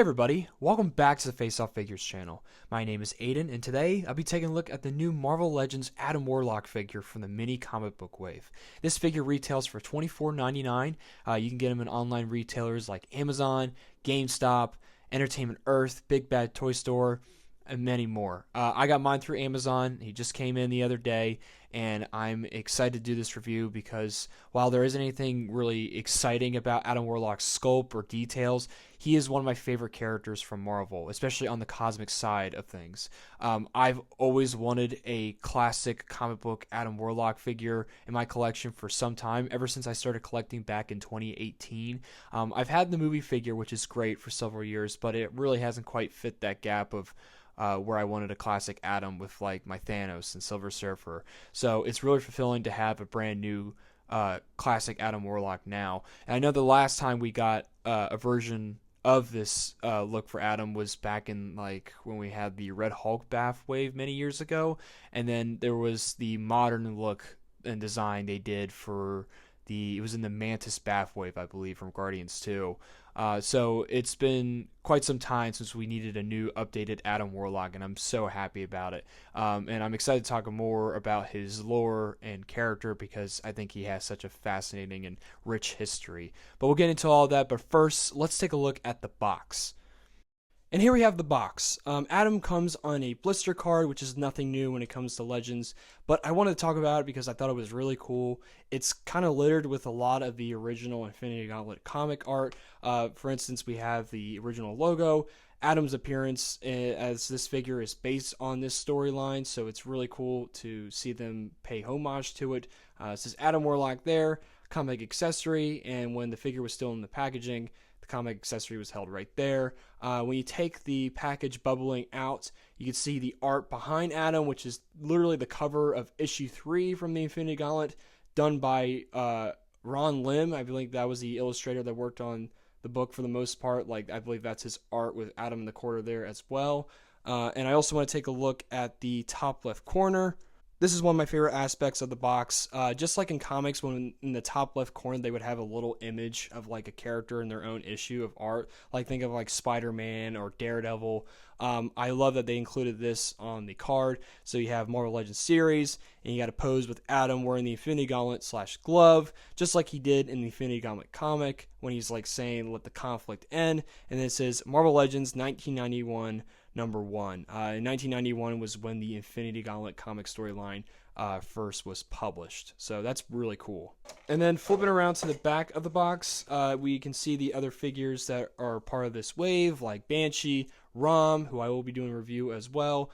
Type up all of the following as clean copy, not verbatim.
everybody, welcome back to the Face Off Figures channel. My name is Aiden, and today I'll be taking a look at the new Marvel Legends Adam Warlock figure from the mini comic book wave. This figure retails for $24.99. You can get him in online retailers like Amazon, GameStop, Entertainment Earth, Big Bad Toy Store, and many more. I got mine through Amazon. He just came in the other day, and I'm excited to do this review because while there isn't anything really exciting about Adam Warlock's sculpt or details, he is one of my favorite characters from Marvel, especially on the cosmic side of things. I've always wanted a classic comic book Adam Warlock figure in my collection for some time, ever since I started collecting back in 2018. I've had the movie figure, which is great, for several years, but it really hasn't quite fit that gap of where I wanted a classic Adam with like my Thanos and Silver Surfer. So it's really fulfilling to have a brand new classic Adam Warlock now. And I know the last time we got a version of this look for Adam was back in like when we had the Red Hulk Bath wave many years ago, and then there was the modern look and design they did for it was in the Mantis Bath wave, I believe, from Guardians 2. So it's been quite some time since we needed a new updated Adam Warlock, and I'm so happy about it. And I'm excited to talk more about his lore and character because I think he has such a fascinating and rich history. But we'll get into all that, but first, let's take a look at the box. And here we have the box. Adam comes on a blister card, which is nothing new when it comes to Legends, but I wanted to talk about it because I thought it was really cool. It's kind of littered with a lot of the original Infinity Gauntlet comic art. For instance, we have the original logo. Adam's appearance as this figure is based on this storyline, so it's really cool to see them pay homage to it. It says Adam Warlock there, comic accessory, and when the figure was still in the packaging, the comic accessory was held right there. When you take the package bubbling out, you can see the art behind Adam, which is literally the cover of issue 3 from the Infinity Gauntlet, done by Ron Lim. I believe that was the illustrator that worked on the book for the most part. Like, I believe that's his art with Adam in the corner there as well. And I also want to take a look at the top left corner. This is one of my favorite aspects of the box. Just like in comics, when in the top left corner they would have a little image of like a character in their own issue of art. Like think of like Spider-Man or Daredevil. I love that they included this on the card. So you have Marvel Legends series, and you got a pose with Adam wearing the Infinity Gauntlet / glove, just like he did in the Infinity Gauntlet comic when he's like saying, "Let the conflict end." And then it says Marvel Legends 1991. Number 1. In 1991 was when the Infinity Gauntlet comic storyline first was published. So that's really cool. And then flipping around to the back of the box, we can see the other figures that are part of this wave, like Banshee, Rom, who I will be doing a review as well,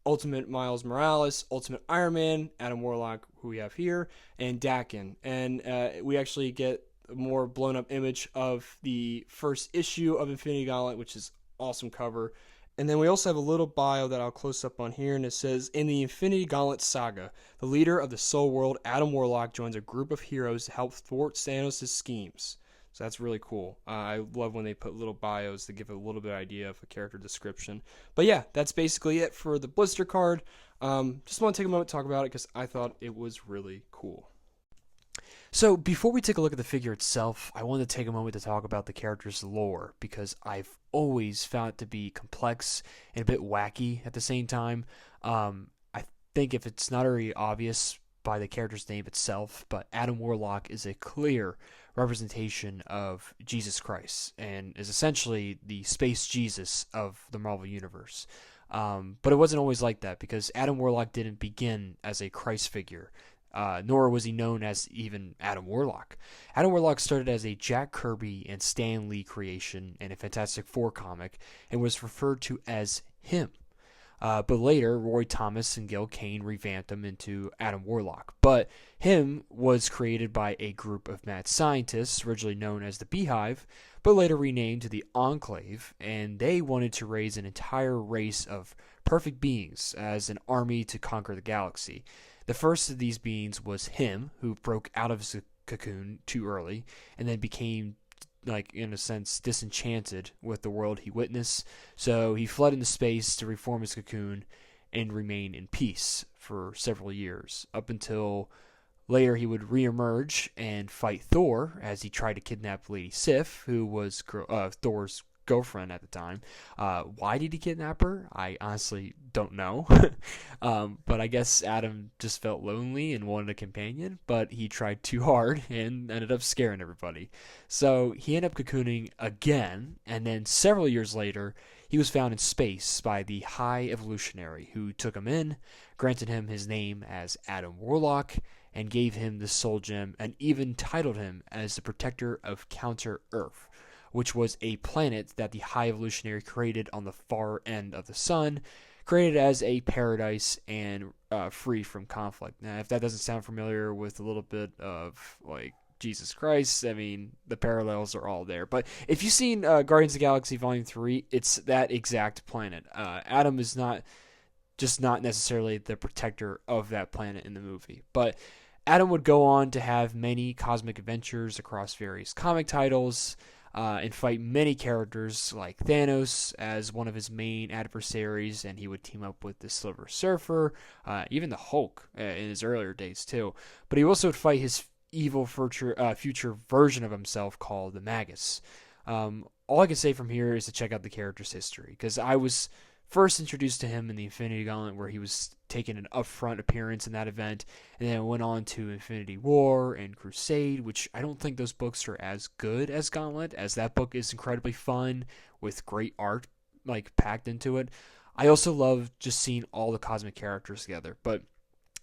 Ultimate Miles Morales, Ultimate Iron Man, Adam Warlock, who we have here, and Dakin. And we actually get a more blown up image of the first issue of Infinity Gauntlet, which is awesome cover. And then we also have a little bio that I'll close up on here, and it says, in the Infinity Gauntlet saga, the leader of the Soul World, Adam Warlock, joins a group of heroes to help thwart Thanos' schemes. So that's really cool. I love when they put little bios to give a little bit of idea of a character description. But yeah, that's basically it for the blister card. Just want to take a moment to talk about it because I thought it was really cool. So before we take a look at the figure itself, I wanted to take a moment to talk about the character's lore because I've always found it to be complex and a bit wacky at the same time. I think if it's not already obvious by the character's name itself, but Adam Warlock is a clear representation of Jesus Christ and is essentially the space Jesus of the Marvel Universe. But it wasn't always like that because Adam Warlock didn't begin as a Christ figure. Nor was he known as even Adam Warlock. Adam Warlock started as a Jack Kirby and Stan Lee creation in a Fantastic Four comic and was referred to as him. But later, Roy Thomas and Gil Kane revamped him into Adam Warlock. But him was created by a group of mad scientists, originally known as the Beehive, but later renamed to the Enclave, and they wanted to raise an entire race of perfect beings as an army to conquer the galaxy. The first of these beings was him, who broke out of his cocoon too early and then became, like, in a sense, disenchanted with the world he witnessed. So he fled into space to reform his cocoon and remain in peace for several years, up until later he would reemerge and fight Thor as he tried to kidnap Lady Sif, who was Thor's girlfriend at the time. Why did he kidnap her? I honestly don't know. But I guess Adam just felt lonely and wanted a companion, but he tried too hard and ended up scaring everybody. So he ended up cocooning again, and then several years later, he was found in space by the High Evolutionary, who took him in, granted him his name as Adam Warlock, and gave him the Soul Gem, and even titled him as the protector of Counter Earth, which was a planet that the High Evolutionary created on the far end of the sun, created as a paradise and free from conflict. Now, if that doesn't sound familiar with a little bit of, like, Jesus Christ, I mean, the parallels are all there. But if you've seen Guardians of the Galaxy Volume 3, it's that exact planet. Adam is not necessarily the protector of that planet in the movie, but Adam would go on to have many cosmic adventures across various comic titles, and fight many characters like Thanos as one of his main adversaries, and he would team up with the Silver Surfer, even the Hulk in his earlier days too. But he also would fight his evil future version of himself called the Magus. All I can say from here is to check out the character's history, because I was first introduced to him in the Infinity Gauntlet, where he was taking an upfront appearance in that event, and then went on to Infinity War and Crusade, which I don't think those books are as good as Gauntlet, as that book is incredibly fun with great art like packed into it. I also love just seeing all the cosmic characters together, but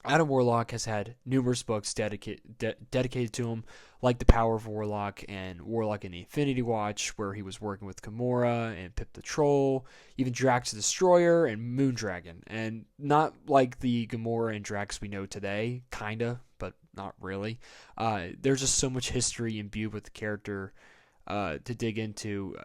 Adam Warlock has had numerous books dedicated to him, like The Power of Warlock and Warlock in the Infinity Watch, where he was working with Gamora and Pip the Troll, even Drax the Destroyer and Moondragon. And not like the Gamora and Drax we know today, kinda, but not really. There's just so much history imbued with the character to dig into.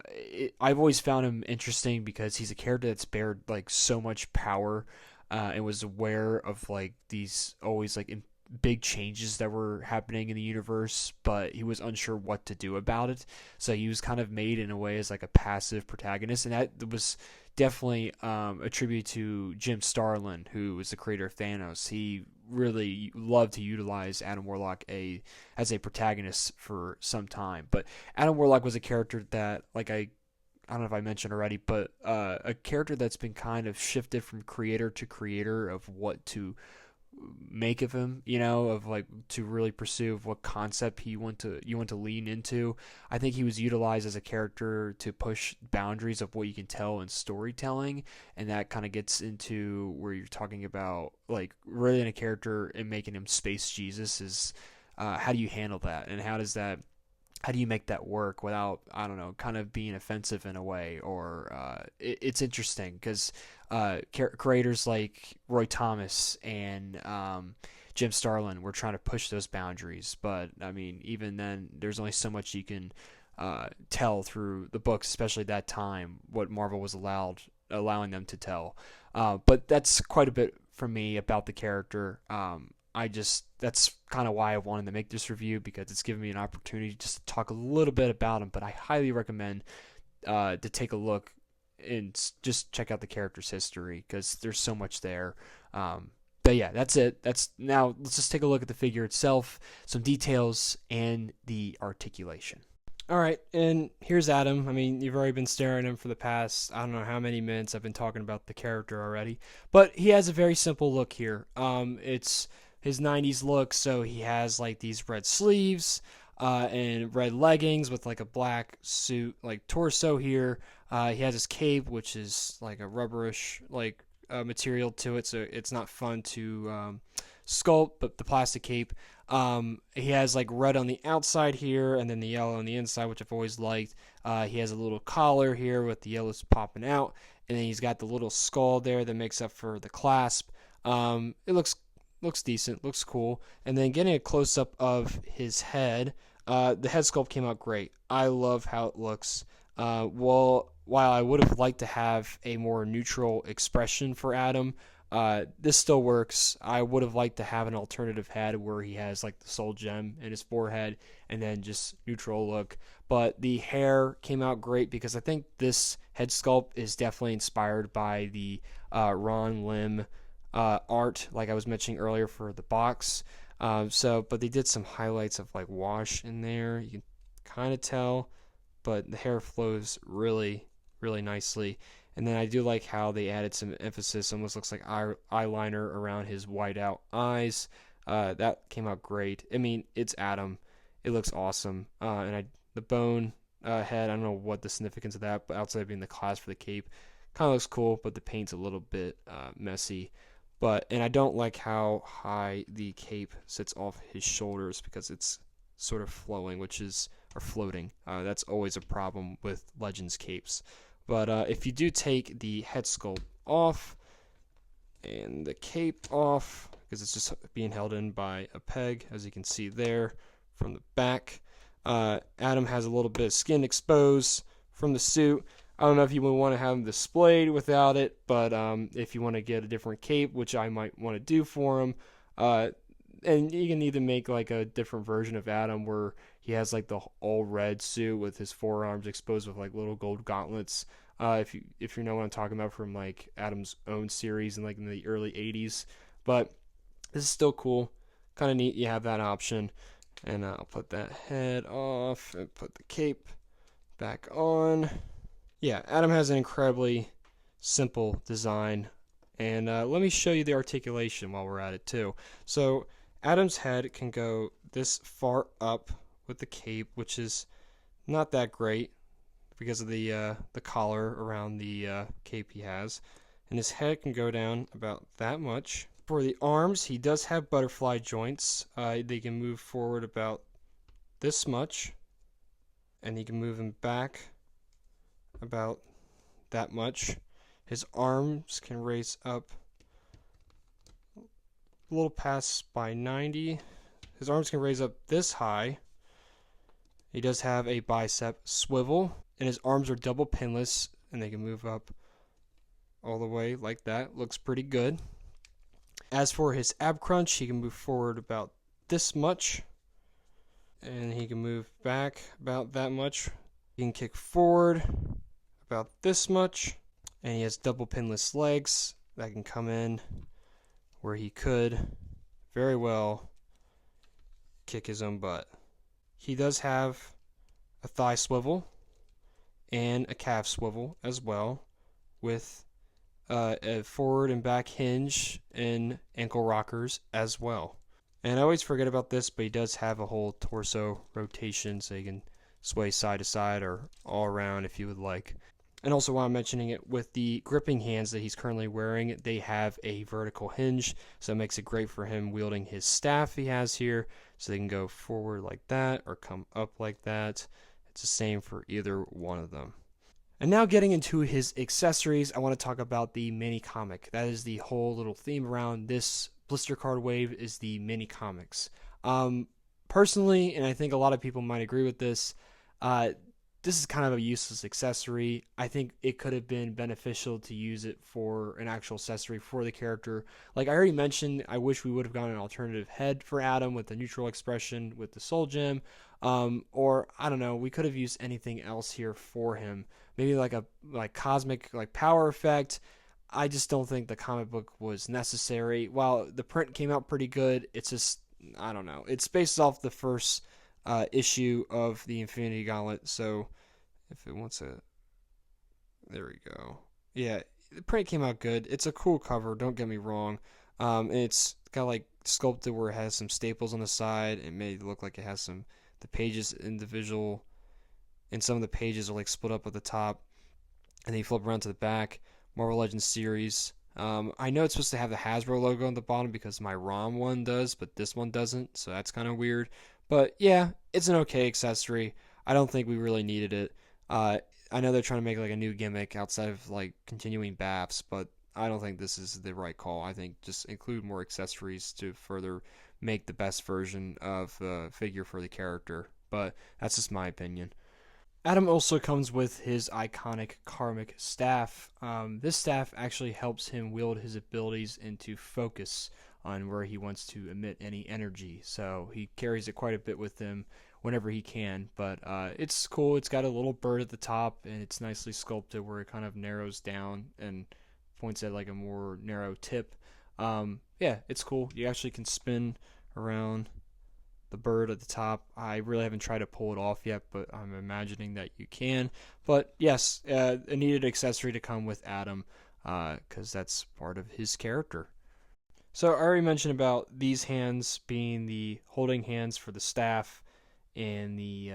I've always found him interesting because he's a character that's bared like so much power, and was aware of like these always like big changes that were happening in the universe, but he was unsure what to do about it. So he was kind of made in a way as like a passive protagonist, and that was definitely a tribute to Jim Starlin, who was the creator of Thanos. He really loved to utilize Adam Warlock as a protagonist for some time. But Adam Warlock was a character that, like I don't know if I mentioned already, but a character that's been kind of shifted from creator to creator of what to make of him, of like to really pursue what concept you want to lean into. I think he was utilized as a character to push boundaries of what you can tell in storytelling, and that kind of gets into where you're talking about like really in a character and making him space Jesus is how do you handle that, and how do you make that work without, I don't know, kind of being offensive in a way? Or it's interesting because creators like Roy Thomas and Jim Starlin were trying to push those boundaries. But, I mean, even then, there's only so much you can tell through the books, especially that time, what Marvel was allowing them to tell. But that's quite a bit from me about the character. That's kind of why I wanted to make this review, because it's given me an opportunity just to talk a little bit about him. But I highly recommend to take a look and just check out the character's history, because there's so much there. But yeah, that's it. Now let's just take a look at the figure itself, some details, and the articulation. All right, and here's Adam. I mean, you've already been staring at him for the past, I don't know how many minutes I've been talking about the character already. But he has a very simple look here. It's his 90s look, so he has like these red sleeves and red leggings with like a black suit, like torso here. He has his cape, which is like a rubberish like material to it, so it's not fun to sculpt, but the plastic cape. He has like red on the outside here, and then the yellow on the inside, which I've always liked. He has a little collar here with the yellows popping out, and then he's got the little skull there that makes up for the clasp. It looks decent, looks cool. And then getting a close up of his head, the head sculpt came out great. I love how it looks. While I would have liked to have a more neutral expression for Adam, this still works. I would have liked to have an alternative head where he has like the soul gem in his forehead and then just neutral look. But the hair came out great, because I think this head sculpt is definitely inspired by the Ron Lim art, like I was mentioning earlier for the box. But they did some highlights of like wash in there. You can kind of tell. but the hair flows really, really nicely. And then I do like how they added some emphasis, almost looks like eyeliner around his whiteout eyes. That came out great. I mean, it's Adam. It looks awesome. The bone head, I don't know what the significance of that, but outside of being the clasp for the cape, kind of looks cool, but the paint's a little bit messy. And I don't like how high the cape sits off his shoulders because it's sort of flowing, or floating. That's always a problem with Legends capes. But if you do take the head sculpt off and the cape off, because it's just being held in by a peg, as you can see there from the back, Adam has a little bit of skin exposed from the suit. I don't know if you would want to have him displayed without it, but if you want to get a different cape, which I might want to do for him, and you can either make like a different version of Adam where he has like the all red suit with his forearms exposed with like little gold gauntlets. If you know what I'm talking about from like Adam's own series in the early 80s, but this is still cool, kind of neat. You have that option, and I'll put that head off and put the cape back on. Yeah, Adam has an incredibly simple design, and let me show you the articulation while we're at it too. So Adam's head can go this far up with the cape, which is not that great because of the collar around the cape he has, and his head can go down about that much. For the arms, he does have butterfly joints. They can move forward about this much, and he can move them back about that much. His arms can raise up a little past by 90. His arms can raise up this high. He does have a bicep swivel, and his arms are double pinless, and they can move up all the way like that. Looks pretty good. As for his ab crunch, he can move forward about this much, and he can move back about that much. He can kick forward about this much, and he has double pinless legs that can come in where he could very well kick his own butt. He does have a thigh swivel and a calf swivel as well, with a forward and back hinge and ankle rockers as well. And I always forget about this, but he does have a whole torso rotation, so he can sway side to side or all around if you would like. And also, while I'm mentioning it, with the gripping hands that he's currently wearing, they have a vertical hinge, so it makes it great for him wielding his staff he has here, so they can go forward like that or come up like that. It's the same for either one of them. And now getting into his accessories, I want to talk about the mini comic. That is the whole little theme around this blister card wave, is the mini comics. Personally, and I think a lot of people might agree with this, this is kind of a useless accessory. I think it could have been beneficial to use it for an actual accessory for the character. Like I already mentioned, I wish we would have gotten an alternative head for Adam with the neutral expression with the soul gem. Or I don't know, we could have used anything else here for him. Maybe like a cosmic power effect. I just don't think the comic book was necessary. While the print came out pretty good, it's just, I don't know. It's based off the first issue of the Infinity Gauntlet, so if it wants a, there we go. Yeah, the print came out good. It's a cool cover, don't get me wrong. And it's got like sculpted where it has some staples on the side. It made it look like it has the pages individual, and some of the pages are like split up at the top, and then you flip around to the back. Marvel Legends series. I know it's supposed to have the Hasbro logo on the bottom because my ROM one does, but this one doesn't, so that's kind of weird. But yeah, it's an okay accessory. I don't think we really needed it. I know they're trying to make like a new gimmick outside of like continuing BAFs, but I don't think this is the right call. I think just include more accessories to further make the best version of the figure for the character. But that's just my opinion. Adam also comes with his iconic karmic staff. This staff actually helps him wield his abilities into focus on where he wants to emit any energy. So he carries it quite a bit with him whenever he can. But it's cool. It's got a little bird at the top, and it's nicely sculpted where it kind of narrows down and points at like a more narrow tip. Yeah, it's cool. You actually can spin around the bird at the top. I really haven't tried to pull it off yet, but I'm imagining that you can. But yes, a needed accessory to come with Adam, because that's part of his character. So I already mentioned about these hands being the holding hands for the staff. In the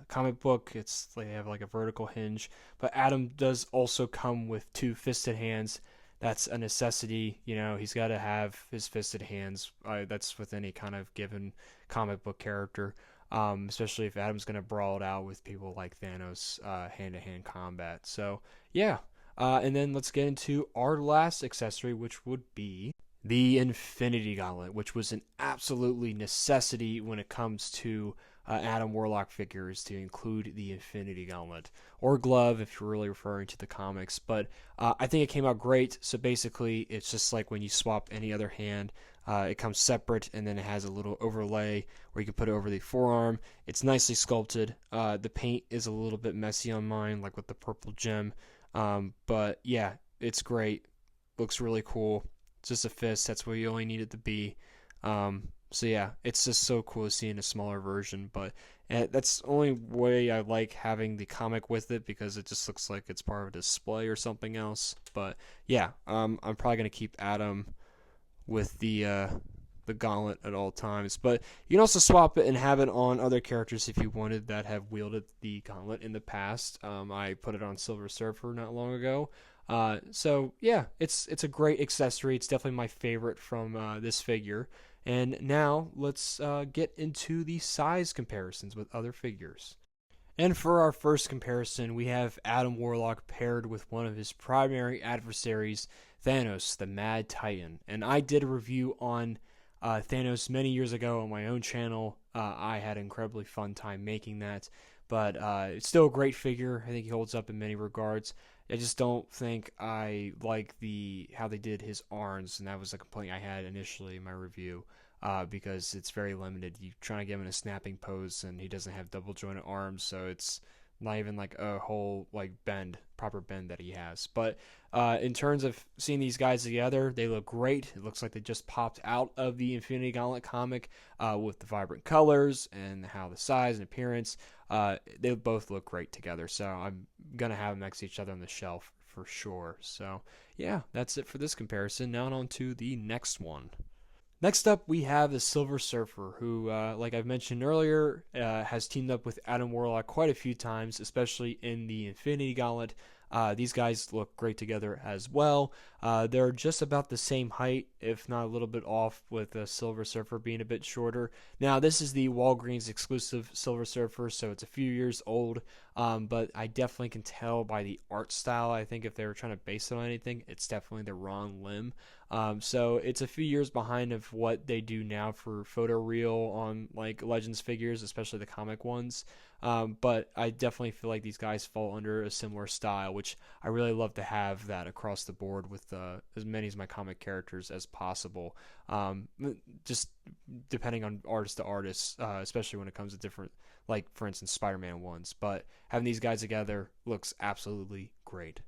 comic book, they have like a vertical hinge, but Adam does also come with two fisted hands. That's a necessity. He's got to have his fisted hands. That's with any kind of given comic book character, especially if Adam's going to brawl it out with people like Thanos, hand-to-hand combat. So yeah, and then let's get into our last accessory, which would be the Infinity Gauntlet, which was an absolutely necessity when it comes to Adam Warlock figures, to include the Infinity Gauntlet, or glove if you're really referring to the comics. But I think it came out great. So basically, it's just like when you swap any other hand. It comes separate, and then it has a little overlay where you can put it over the forearm. It's nicely sculpted. The paint is a little bit messy on mine, like with the purple gem. But yeah, it's great. Looks really cool. It's just a fist. That's where you only need it to be. So yeah, it's just so cool to see in a smaller version. But that's the only way I like having the comic with it, because it just looks like it's part of a display or something else. But yeah, I'm probably gonna keep Adam with the gauntlet at all times. But you can also swap it and have it on other characters if you wanted that have wielded the gauntlet in the past. I put it on Silver Surfer not long ago. So yeah, it's a great accessory. It's definitely my favorite from this figure. And now let's get into the size comparisons with other figures. And for our first comparison, we have Adam Warlock paired with one of his primary adversaries, Thanos, the Mad Titan. And I did a review on Thanos many years ago on my own channel. I had an incredibly fun time making that. But it's still a great figure. I think he holds up in many regards. I just don't think I like how they did his arms, and that was a complaint I had initially in my review, because it's very limited. You trying to get him in a snapping pose, and he doesn't have double jointed arms, so it's not even like a whole proper bend that he has. But in terms of seeing these guys together, they look great. It looks like they just popped out of the Infinity Gauntlet comic, with the vibrant colors and how the size and appearance. They both look great together, so I'm gonna have them next to each other on the shelf for sure. So yeah, that's it for this comparison. Now on to the next one. Next up, we have the Silver Surfer, who, like I've mentioned earlier, has teamed up with Adam Warlock quite a few times, especially in the Infinity Gauntlet. These guys look great together as well. They're just about the same height, if not a little bit off, with the Silver Surfer being a bit shorter. Now, this is the Walgreens exclusive Silver Surfer, so it's a few years old, but I definitely can tell by the art style. I think if they were trying to base it on anything, it's definitely the wrong limb. So it's a few years behind of what they do now for photoreal on like Legends figures, especially the comic ones. But I definitely feel like these guys fall under a similar style, which I really love to have that across the board with as many of my comic characters as possible. Just depending on artist to artist, especially when it comes to different, like for instance, Spider-Man ones. But having these guys together looks absolutely great.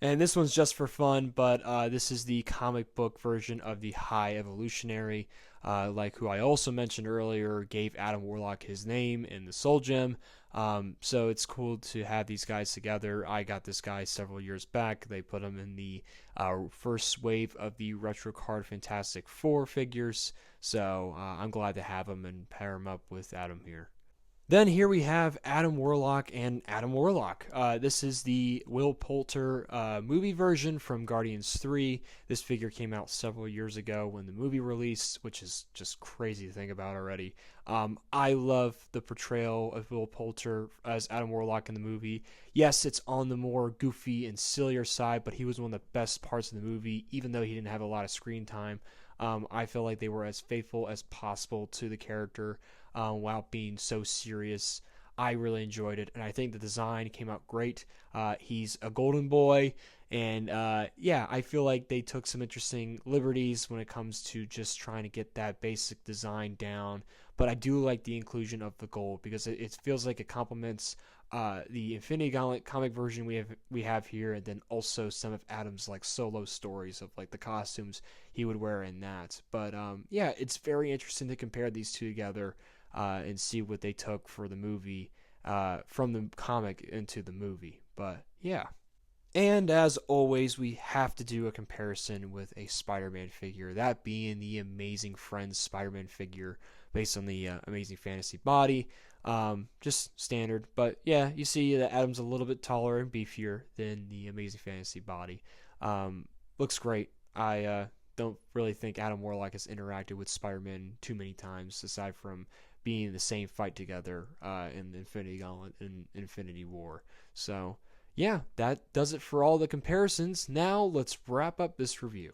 And this one's just for fun, but this is the comic book version of the High Evolutionary, like who I also mentioned earlier, gave Adam Warlock his name in the Soul Gem. So it's cool to have these guys together. I got this guy several years back. They put him in the first wave of the Retro Card Fantastic Four figures. So I'm glad to have him and pair him up with Adam here. Then here we have Adam Warlock and Adam Warlock. This is the Will Poulter movie version from Guardians 3. This figure came out several years ago when the movie released, which is just crazy to think about already. I love the portrayal of Will Poulter as Adam Warlock in the movie. Yes, it's on the more goofy and sillier side, but he was one of the best parts of the movie, even though he didn't have a lot of screen time. I feel like they were as faithful as possible to the character, while being so serious. I really enjoyed it, and I think the design came out great. He's a golden boy, and yeah, I feel like they took some interesting liberties when it comes to just trying to get that basic design down. But I do like the inclusion of the gold, because it feels like it complements the Infinity Gauntlet comic version we have here, and then also some of Adam's like solo stories of like the costumes he would wear in that. But yeah, it's very interesting to compare these two together. and see what they took for the movie from the comic into the movie. But yeah. And as always, we have to do a comparison with a Spider-Man figure, that being the Amazing Friends Spider-Man figure based on the Amazing Fantasy body. Just standard, but yeah, you see that Adam's a little bit taller and beefier than the Amazing Fantasy body. Looks great. I don't really think Adam Warlock has interacted with Spider-Man too many times, aside from being in the same fight together in Infinity Gauntlet and Infinity War. So yeah, that does it for all the comparisons. Now let's wrap up this review.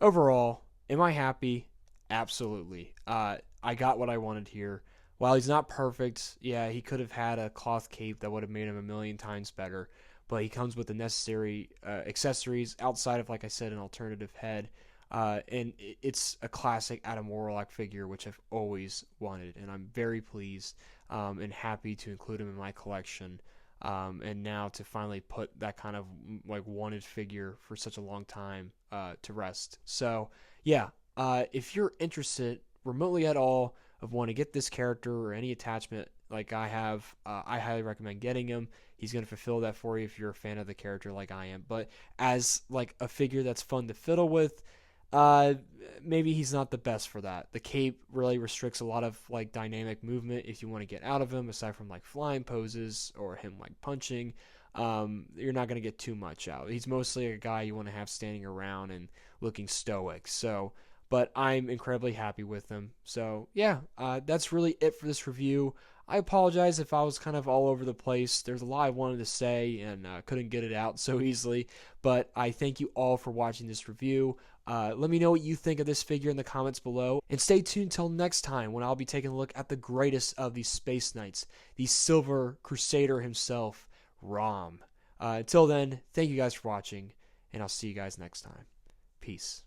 Overall, am I happy? Absolutely. I got what I wanted here. While he's not perfect, yeah, he could have had a cloth cape that would have made him a million times better. But he comes with the necessary accessories outside of, like I said, an alternative head. And it's a classic Adam Warlock figure, which I've always wanted. And I'm very pleased and happy to include him in my collection. And now to finally put that kind of like wanted figure for such a long time to rest. So yeah, if you're interested remotely at all of wanting to get this character or any attachment like I have, I highly recommend getting him. He's going to fulfill that for you if you're a fan of the character like I am. But as like a figure that's fun to fiddle with, maybe he's not the best for that. The cape really restricts a lot of like dynamic movement if you want to get out of him, aside from like flying poses or him like punching. You're not going to get too much out. He's mostly a guy you want to have standing around and looking stoic. So, but I'm incredibly happy with him. So yeah, that's really it for this review. I apologize if I was kind of all over the place. There's a lot I wanted to say and couldn't get it out so easily. But I thank you all for watching this review. Let me know what you think of this figure in the comments below. And stay tuned until next time when I'll be taking a look at the greatest of these Space Knights, the Silver Crusader himself, Rom. Until then, thank you guys for watching, and I'll see you guys next time. Peace.